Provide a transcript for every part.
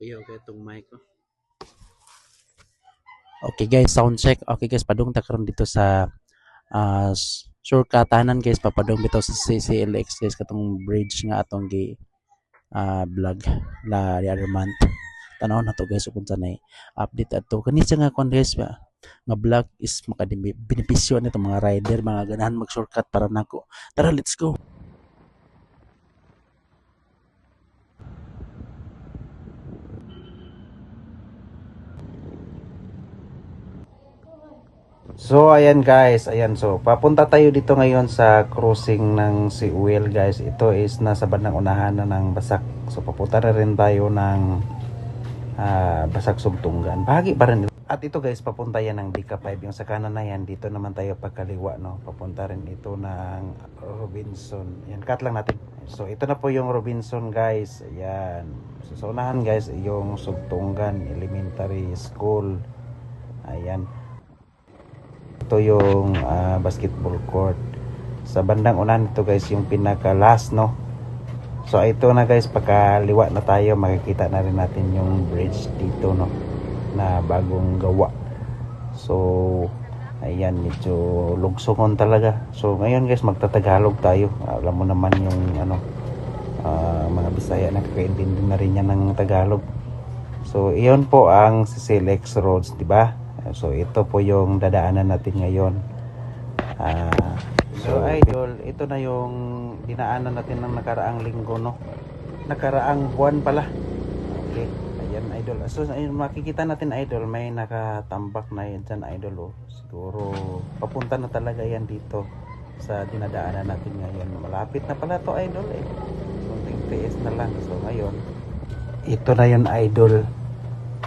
Kuya, okay itong mic ko. Okay guys, sound check. Okay guys, padung ta karon dito sa shortcutanan guys, papadung bitaw sa CCLX guys katong bridge nga atong gi vlog la the other month. Tanaw na to guys kung sanay update ato. Kani siya nga kon guys ba nga vlog is benepisyo nito mga rider, mga ganahan mag shortcut para nako. Tara, let's go. So ayan guys, ayan, so papunta tayo dito ngayon sa crossing ng Siuel guys. Ito is nasa bandang unahan na ng Basak. So papunta na rin tayo ng Basak Sugtungan. Bahagi pa rin. At ito guys, papunta yan ng Dika 5. Yung sa kanan na yan, dito naman tayo pagkaliwa, no. Papunta rin ito ng Robinson. Yan, cut lang natin. So ito na po yung Robinson guys. Ayan. So sa unahan guys, yung Sugtungan Elementary School. Ayan. Ito yung basketball court. Sa bandang unahan ito guys, yung pinaka last, no. So ito na guys, pagkaliwa na tayo, makikita na rin natin yung bridge dito, no, na bagong gawa. So ayan, medyo lugsongon talaga. So ngayon guys, magtatagalog tayo. Alam mo naman yung mga Bisaya, nakakaintindi na rin yan ng Tagalog. So iyon po ang CCLX roads, di ba? So ito po yung dadaanan natin ngayon. So idol, ito na yung dinaanan natin ng nakaraang linggo, no? Nakaraang buwan pala. Okay, ayan idol. So ayun, makikita natin idol, may nakatambak na yan dyan idol, oh. Siguro papunta na talaga yan dito sa dinadaanan natin ngayon. Malapit na pala to idol eh. Kunting tiis na lang. So ngayon, ito na yun idol.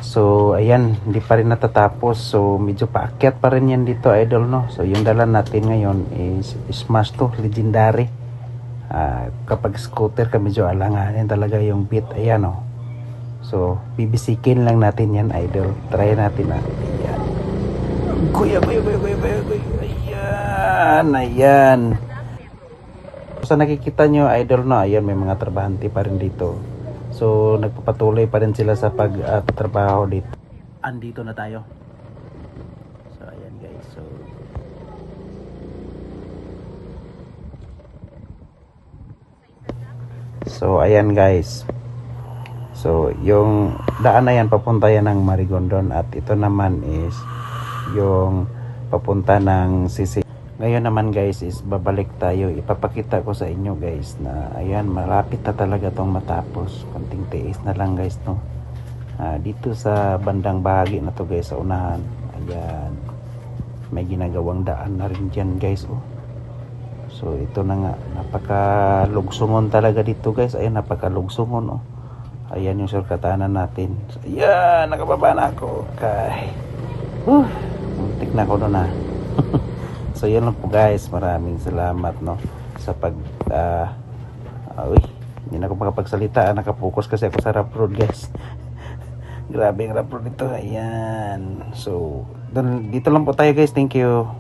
So ayan, hindi pa rin natatapos. So medyo paakyat pa rin yan dito idol, no. So yung dala natin ngayon is Smash to Legendary. Kapag scooter ka, medyo alanganin talaga yung beat. Ayan, oh. So bibisikin lang natin yan idol. Try natin na. Ayan. Kuya. Ayan. Sa nakikita nyo idol, no, ayan, may mga trabahante pa rin dito. So nagpapatuloy pa rin sila sa pagtrabaho dito. Andito na tayo. So ayan guys. So ayan guys. So yung daan na yan, papunta yan ng Marigondon, at ito naman is yung papunta ng Sisi. Ngayon naman guys is babalik tayo. Ipapakita ko sa inyo guys na ayan, malapit na talaga tong matapos. Konting tiis na lang guys, no. Dito sa bandang bahagi na to guys, sa unahan, ayan, may ginagawang daan na rin dyan guys, oh. So ito na nga, napakalugsongon talaga dito guys. Ayan, napakalugsongon, oh. Ayan yung shortcutanan natin. So, ayan, nakababa na ako. Okay. Muntik na ako doon, So yun lang po guys, maraming salamat, no, sa pag hindi na ako makapagsalita, nakapokus kasi ako sa rough road guys. Grabe ang rough road ito. Ayan, so dito lang po tayo guys. Thank you.